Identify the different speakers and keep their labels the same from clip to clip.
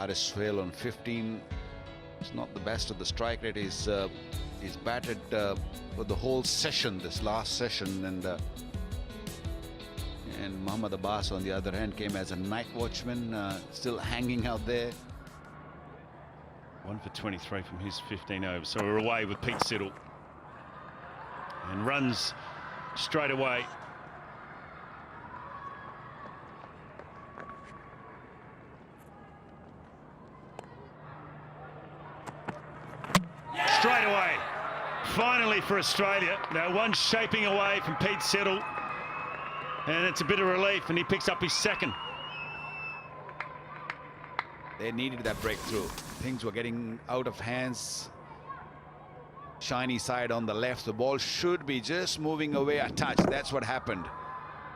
Speaker 1: Haris Sohail on 15. It's not the best of the strike rate. He's batted for the whole session, this last session, and Mohammad Abbas on the other hand came as a night watchman, still hanging out there.
Speaker 2: 1 for 23 from his 15 overs. So we're away with Pete Siddle. And runs straight away. Straight away. Finally for Australia. Now one shaping away from Pete Siddle. And it's a bit of relief, and he picks up his second.
Speaker 1: They needed that breakthrough. Things were getting out of hands. Shiny side on the left. The ball should be just moving away a touch. That's what happened.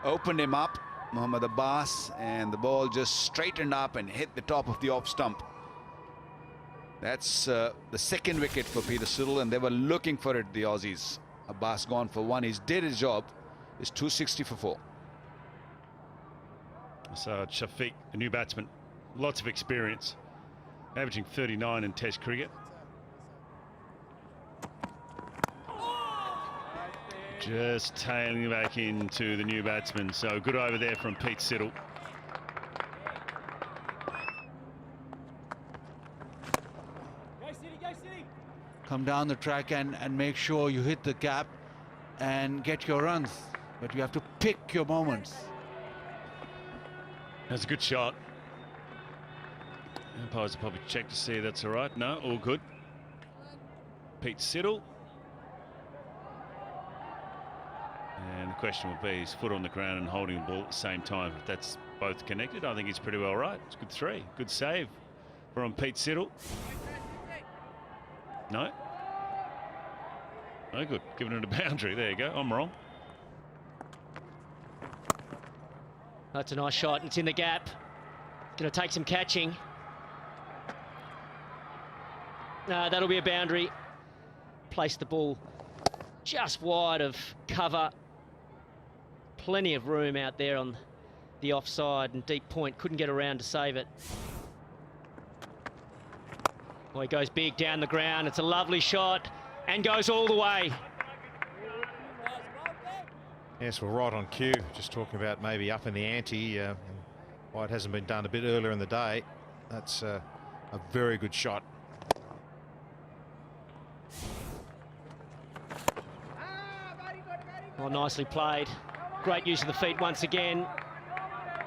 Speaker 1: Opened him up, Mohammad Abbas, and the ball just straightened up and hit the top of the off stump. That's the second wicket for Peter Siddle, and they were looking for it, the Aussies. Abbas gone for one. He's did his job. It's 260 for 4.
Speaker 2: So Shafiq, a new batsman, lots of experience, averaging 39 in Test cricket. Just tailing back into the new batsman. So good over there from Pete Siddle.
Speaker 3: Come down the track and make sure you hit the gap and get your runs. But you have to pick your moments.
Speaker 2: That's a good shot. Umpires will probably check to see that's all right. No, all good. Pete Siddle. And the question will be his foot on the ground and holding the ball at the same time. If that's both connected, I think he's pretty well right. It's a good 3. Good save from Pete Siddle. No. No good. Giving it a boundary. There you go. I'm wrong.
Speaker 4: That's a nice shot. It's in the gap. Going to take some catching. That'll be a boundary. Place the ball just wide of cover. Plenty of room out there on the offside, and deep point couldn't get around to save it. Well, he goes big down the ground. It's a lovely shot and goes all the way.
Speaker 5: Yes, we're right on cue. Just talking about maybe up in the ante. Why it hasn't been done a bit earlier in the day. That's a very good shot.
Speaker 4: Well, nicely played. Great use of the feet once again.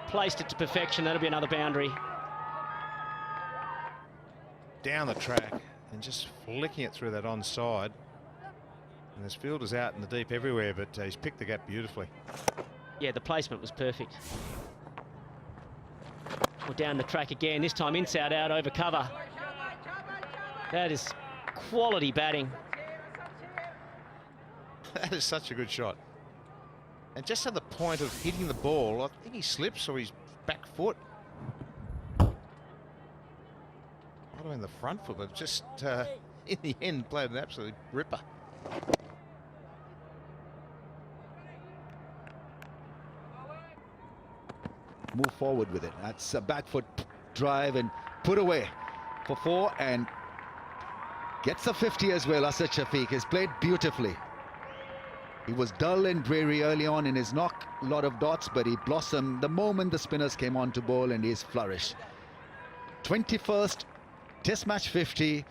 Speaker 4: Placed it to perfection. That'll be another boundary.
Speaker 5: Down the track and just flicking it through that onside. And this fielder's out in the deep everywhere, but he's picked the gap beautifully.
Speaker 4: Yeah, the placement was perfect. Well, down the track again, this time inside out over cover. That is quality batting.
Speaker 5: That is such a good shot. And just at the point of hitting the ball, I think he slips or his back foot. Not in the front foot, but just in the end played an absolute ripper.
Speaker 1: Move forward with it. That's a back foot drive and put away for 4 and gets a 50 as well. Asad Shafiq has played beautifully. He was dull and dreary early on in his knock, a lot of dots, but he blossomed the moment the spinners came on to bowl, and he's flourished. 21st Test match 50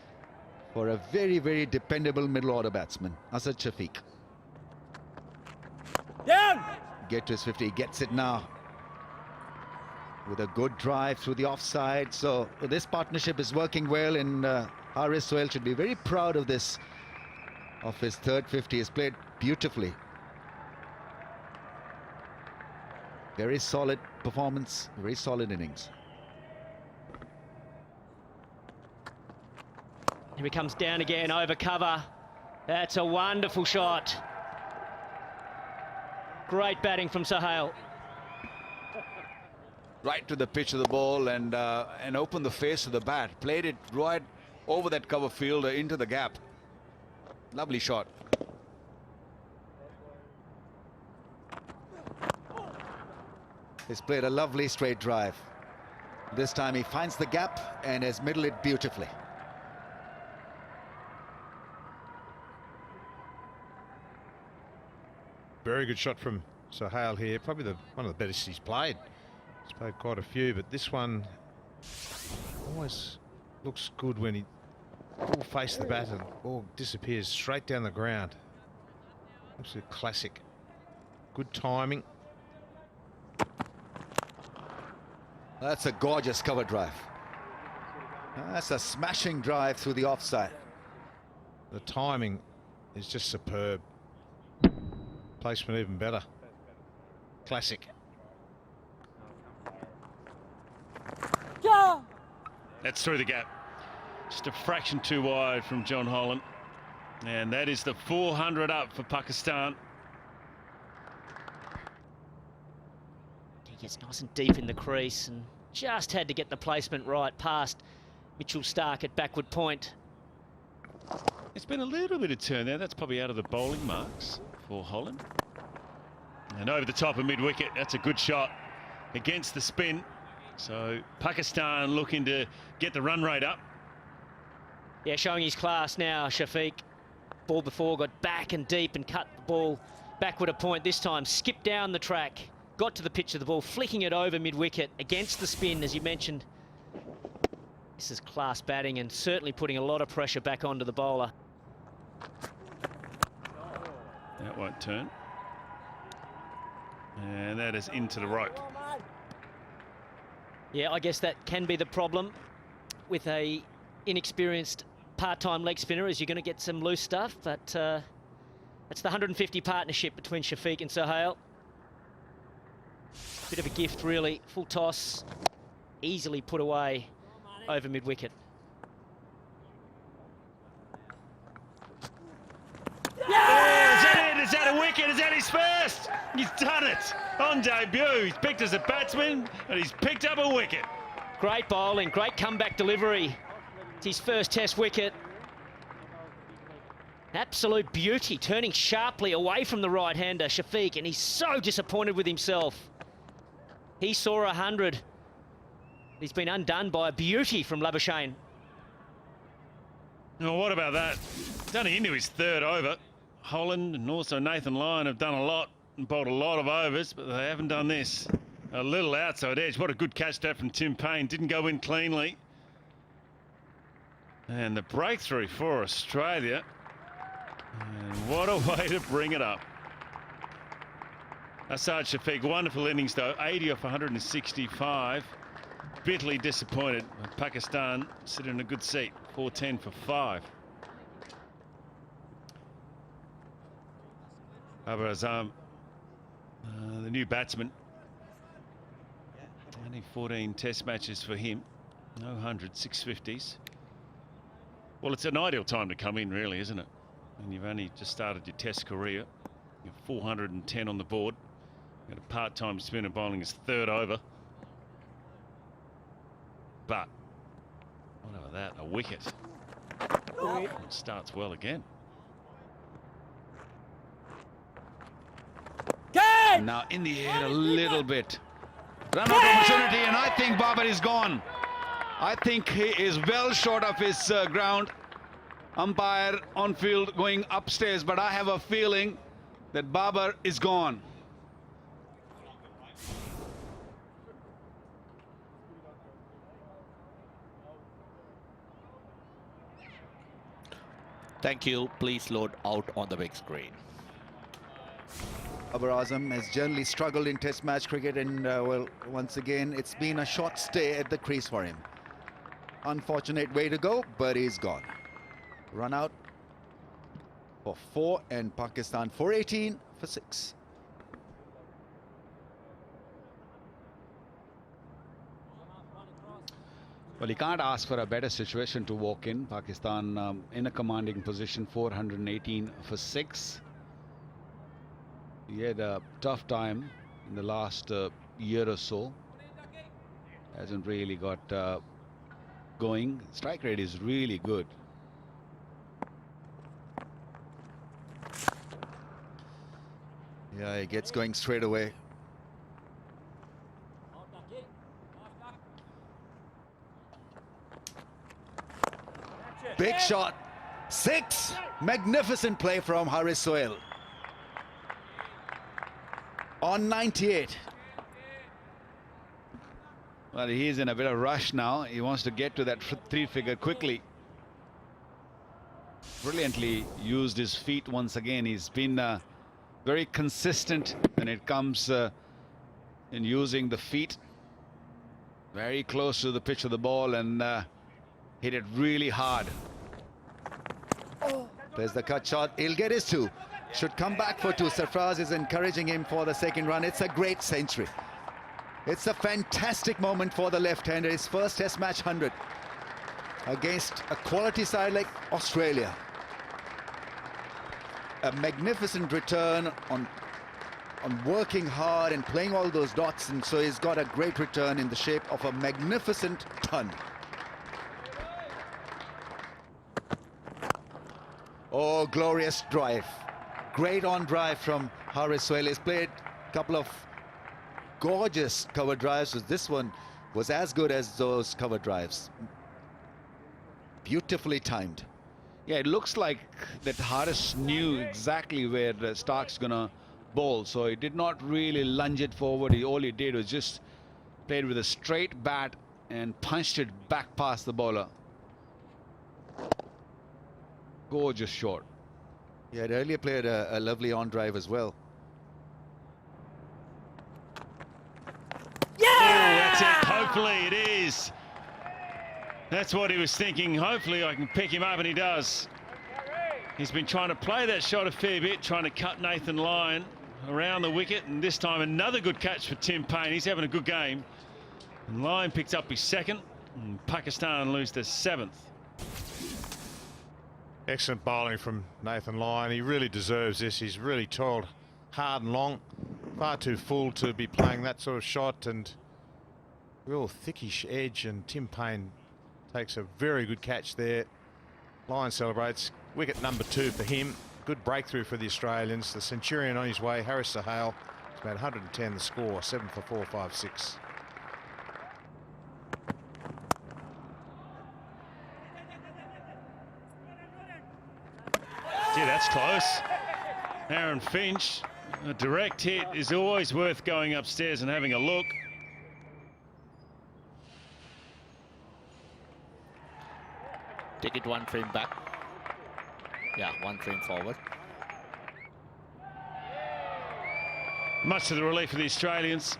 Speaker 1: for a very, very dependable middle order batsman, Asad Shafiq.
Speaker 4: Down!
Speaker 1: Get to his 50, he gets it now. With a good drive through the offside. So this partnership is working well, and Haris Sohail should be very proud of this, of his third 50. He's played beautifully. Very solid performance, very solid innings.
Speaker 4: Here he comes down again over cover. That's a wonderful shot. Great batting from Sohail.
Speaker 1: Right to the pitch of the ball and opened the face of the bat. Played it right over that cover fielder into the gap. Lovely shot. He's played a lovely straight drive.
Speaker 6: This time he finds the gap and has middled it beautifully.
Speaker 5: Very good shot from Sohail here. Probably one of the best he's played. He's played quite a few, but this one always looks good when he ball face the bat and ball disappears straight down the ground. Absolute classic. Good timing.
Speaker 6: That's a gorgeous cover drive. That's a smashing drive through the offside.
Speaker 5: The timing is just superb. Placement even better. Classic.
Speaker 2: That's through the gap. Just a fraction too wide from John Holland. And that is the 400 up for Pakistan.
Speaker 4: He gets nice and deep in the crease and just had to get the placement right past Mitchell Stark at backward point.
Speaker 2: It's been a little bit of turn there. That's probably out of the bowling marks for Holland. And over the top of mid-wicket. That's a good shot against the spin. So Pakistan looking to get the run rate up.
Speaker 4: Yeah, showing his class now, Shafiq. Ball before, got back and deep and cut the ball backward a point. This time, skipped down the track, got to the pitch of the ball, flicking it over mid-wicket against the spin, as you mentioned. This is class batting and certainly putting a lot of pressure back onto the bowler.
Speaker 2: That won't turn. And that is into the rope.
Speaker 4: Yeah, I guess that can be the problem with a inexperienced part-time leg spinner, is you're going to get some loose stuff, but that's the 150 partnership between Shafiq and Sohail. Bit of a gift, really. Full toss, easily put away over mid-wicket.
Speaker 2: Oh, is that it? Is that a wicket? Is that his first? He's done it on debut. He's picked as a batsman and he's picked up a wicket.
Speaker 4: Great bowling, great comeback delivery. It's his first test wicket. Absolute beauty, turning sharply away from the right-hander, Shafiq, and he's so disappointed with himself. He saw 100. He's been undone by a beauty from Labuschagne.
Speaker 2: Well, what about that? It's only into his third over. Holland and also Nathan Lyon have done a lot and bowled a lot of overs, but they haven't done this. A little outside edge. What a good catch that from Tim Payne. Didn't go in cleanly. And the breakthrough for Australia. And what a way to bring it up. Asad Shafiq, wonderful innings though. 80 off 165. Bitterly disappointed. Pakistan sit in a good seat. 410 for 5. Babar Azam, the new batsman. Only 14 test matches for him. No 100, 650s. Well, it's an ideal time to come in, really, isn't it? And you've only just started your test career. You're 410 on the board. You've got a part-time spinner bowling his third over. But, what about that? A wicket. It starts well again.
Speaker 1: Now in the air a little bit. Run out opportunity, and I think Babar is gone. I think he is well short of his ground. Umpire on field going upstairs, but I have a feeling that Babar is gone.
Speaker 7: Thank you. Please load out on the big screen.
Speaker 6: Babar Azam has generally struggled in Test match cricket, and well, once again, it's been a short stay at the crease for him. Unfortunate way to go, but he's gone. Run out for 4 and Pakistan 418 for 6.
Speaker 1: Well, he can't ask for a better situation to walk in. Pakistan in a commanding position, 418 for 6. He had a tough time in the last year or so. Hasn't really got going. Strike rate is really good.
Speaker 6: Yeah, he gets going straight away. Big shot. 6. Magnificent play from Haris Sohail. On 98.
Speaker 1: Well, he's in a bit of rush now. He wants to get to that 3-figure quickly. Brilliantly used his feet once again. He's been very consistent when it comes in using the feet. Very close to the pitch of the ball and hit it really hard.
Speaker 6: There's the cut shot. He'll get his 2. Should come back for 2. Sarfraz is encouraging him for the second run. It's a great century. It's a fantastic moment for the left-hander. His first Test match 100 against a quality side like Australia. A magnificent return on working hard and playing all those dots, and so he's got a great return in the shape of a magnificent ton. Oh, glorious drive. Great on drive from Haris Sohail. He's played a couple of gorgeous cover drives. This one was as good as those cover drives. Beautifully timed.
Speaker 1: Yeah, it looks like that Haris knew exactly where Stark's gonna bowl, so he did not really lunge it forward. All he did was just played with a straight bat and punched it back past the bowler. Gorgeous shot.
Speaker 6: He had earlier played a lovely on drive as well.
Speaker 2: Yeah! Oh, that's it. Hopefully it is. That's what he was thinking. Hopefully I can pick him up, and he does. He's been trying to play that shot a fair bit, trying to cut Nathan Lyon around the wicket, and this time another good catch for Tim Paine. He's having a good game. And Lyon picks up his 2nd, and Pakistan lose their 7th.
Speaker 5: Excellent bowling from Nathan Lyon. He really deserves this. He's really toiled hard and long. Far too full to be playing that sort of shot, and real thickish edge, and Tim Paine takes a very good catch there. Lyon celebrates. Wicket number 2 for him. Good breakthrough for the Australians. The centurion on his way. Haris Sohail. It's about 110 the score. 7 for 4, 5, 6.
Speaker 2: Gee, that's close. Aaron Finch. A direct hit is always worth going upstairs and having a look.
Speaker 7: Take it 1 frame back. Yeah, 1 frame forward.
Speaker 2: Much to the relief of the Australians.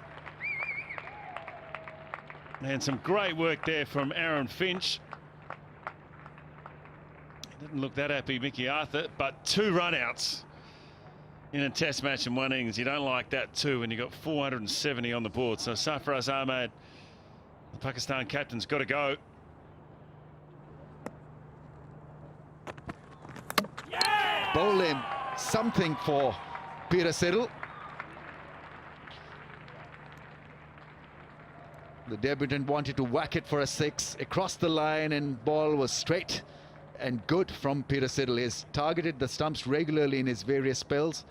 Speaker 2: And some great work there from Aaron Finch. Didn't look that happy, Mickey Arthur, but 2 run-outs in a Test match in 1 innings. You don't like that too when you got 470 on the board. So Sarfraz Ahmed, the Pakistan captain's got to go.
Speaker 6: Bowl him something for Peter Siddle. The debutant wanted to whack it for a 6 across the line, and ball was straight and good from Peter Siddle. He's targeted the stumps regularly in his various spells,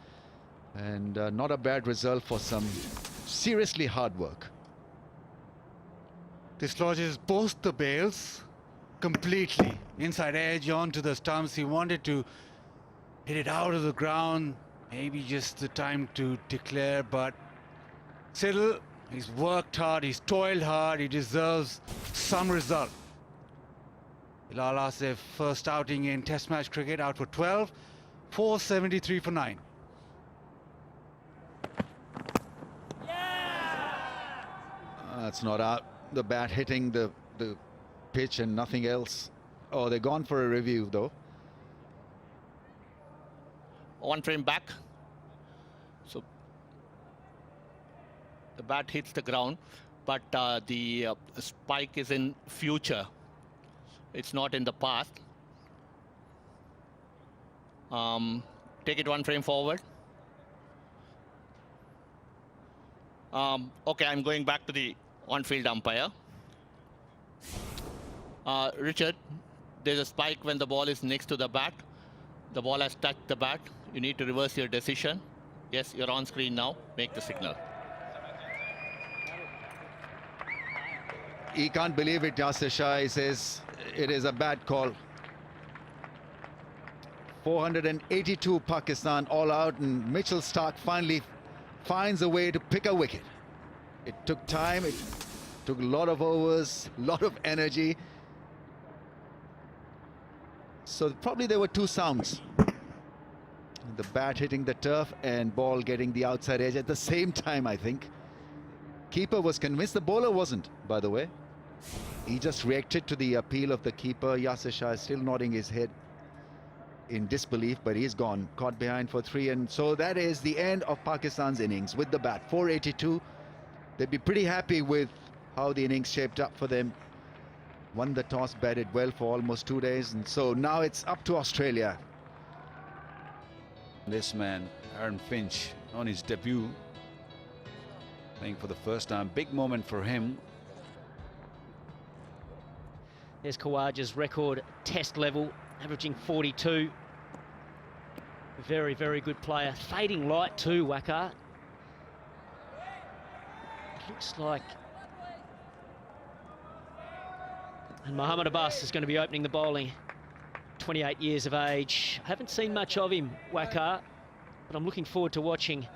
Speaker 6: and not a bad result for some seriously hard work.
Speaker 3: Dislodges both the bails completely. Inside edge onto the stumps. He wanted to hit it out of the ground. Maybe just the time to declare, but Siddle, he's worked hard, he's toiled hard, he deserves some result. Bilal Asif, first outing in Test match cricket, out for 12, 473 for 9.
Speaker 6: That's not out. The bat hitting the pitch and nothing else. Oh, they're gone for a review though.
Speaker 7: 1 frame back. So the bat hits the ground, but the spike is in future. It's not in the past. Take it 1 frame forward. Okay, I'm going back to the on-field umpire. Richard, there's a spike when the ball is next to the bat. The ball has touched the bat. You need to reverse your decision. Yes, you're on screen now. Make the signal.
Speaker 6: He can't believe it, Yasir Shah. He says it is a bad call. 482 Pakistan all out, and Mitchell Starc finally finds a way to pick a wicket. It took time, it took a lot of overs, a lot of energy. So probably there were two sounds. The bat hitting the turf and ball getting the outside edge at the same time, I think. Keeper was convinced, the bowler wasn't, by the way. He just reacted to the appeal of the keeper. Yasir Shah is still nodding his head in disbelief, but he's gone, caught behind for 3, and so that is the end of Pakistan's innings with the bat. 482. They'd be pretty happy with how the innings shaped up for them. Won the toss, batted well for almost 2 days, and so now it's up to Australia.
Speaker 1: This man, Aaron Finch, on his debut, playing for the first time. Big moment for him.
Speaker 4: There's Khawaja's record test level, averaging 42. Very, very good player. Fading light too, Waqar. Looks like... And Mohammad Abbas is going to be opening the bowling. 28 years of age. I haven't seen much of him, Waqar, but I'm looking forward to watching.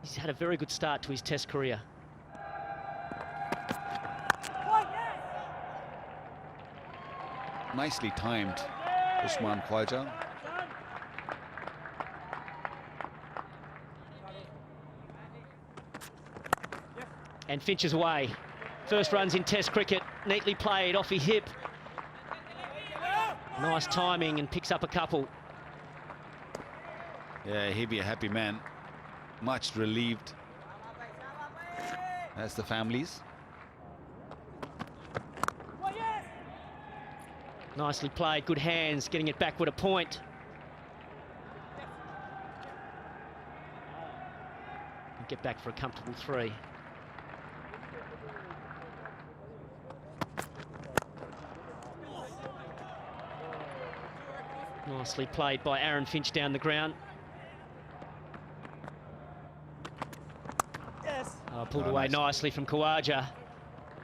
Speaker 4: He's had a very good start to his test career.
Speaker 1: Nicely timed, Usman Khawaja.
Speaker 4: And Finch is away. First runs in test cricket, neatly played off his hip. Nice timing, and picks up a couple.
Speaker 1: Yeah, he'd be a happy man. Much relieved. That's the families.
Speaker 4: Nicely played, good hands, getting it back with a point. And get back for a comfortable 3. Nicely played by Aaron Finch down the ground. Pulled away
Speaker 1: nice.
Speaker 4: nicely from Khawaja.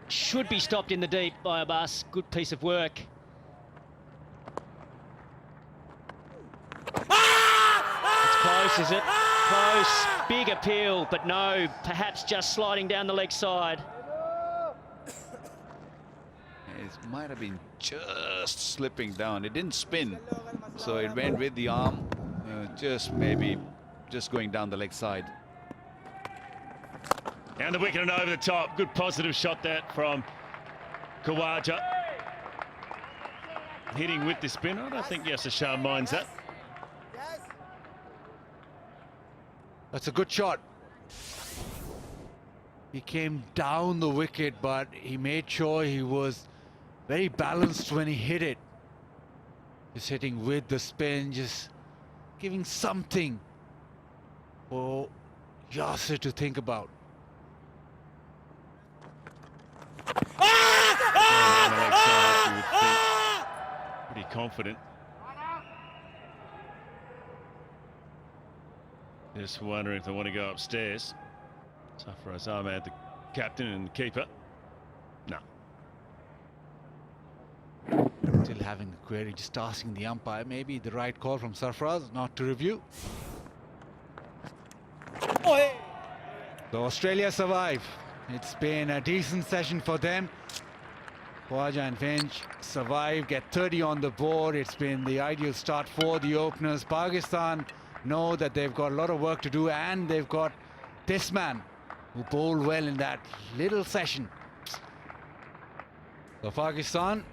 Speaker 4: Should be stopped in the deep by Abbas. Good piece of work. It's close, is it? Close. Big appeal, but no. Perhaps just sliding down the leg side.
Speaker 1: It might have been just slipping down. It didn't spin, so it went with the arm. Just maybe just going down the leg side.
Speaker 2: Down the wicket and over the top. Good positive shot that from Khawaja. Hitting with the spin. I don't think Yasir Shah minds that.
Speaker 3: That's a good shot. He came down the wicket, but he made sure he was very balanced when he hit it. Just hitting with the spin, just giving something for Yasir to think about.
Speaker 2: On the leg side, you would think. Pretty confident. Just wondering if they want to go upstairs. Sarfaraz Ahmad, the captain and keeper. No.
Speaker 3: Still having the query, just asking the umpire, maybe the right call from Sarfaraz not to review. So Australia survive. It's been a decent session for them. Khawaja and Finch survive, get 30 on the board. It's been the ideal start for the openers. Pakistan know that they've got a lot of work to do, and they've got this man who bowled well in that little session. So Pakistan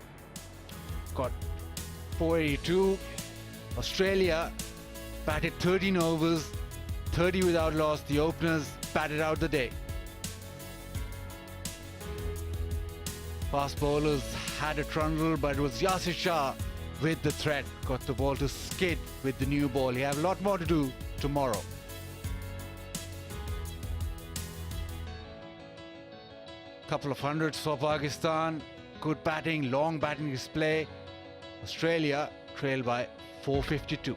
Speaker 3: got 482. Australia batted 13 overs, 30 without loss. The openers batted out the day. Fast bowlers had a trundle, but it was Yasir Shah with the threat. Got the ball to skid with the new ball. He have a lot more to do tomorrow. Couple of hundreds for Pakistan. Good batting, long batting display. Australia trailed by 452.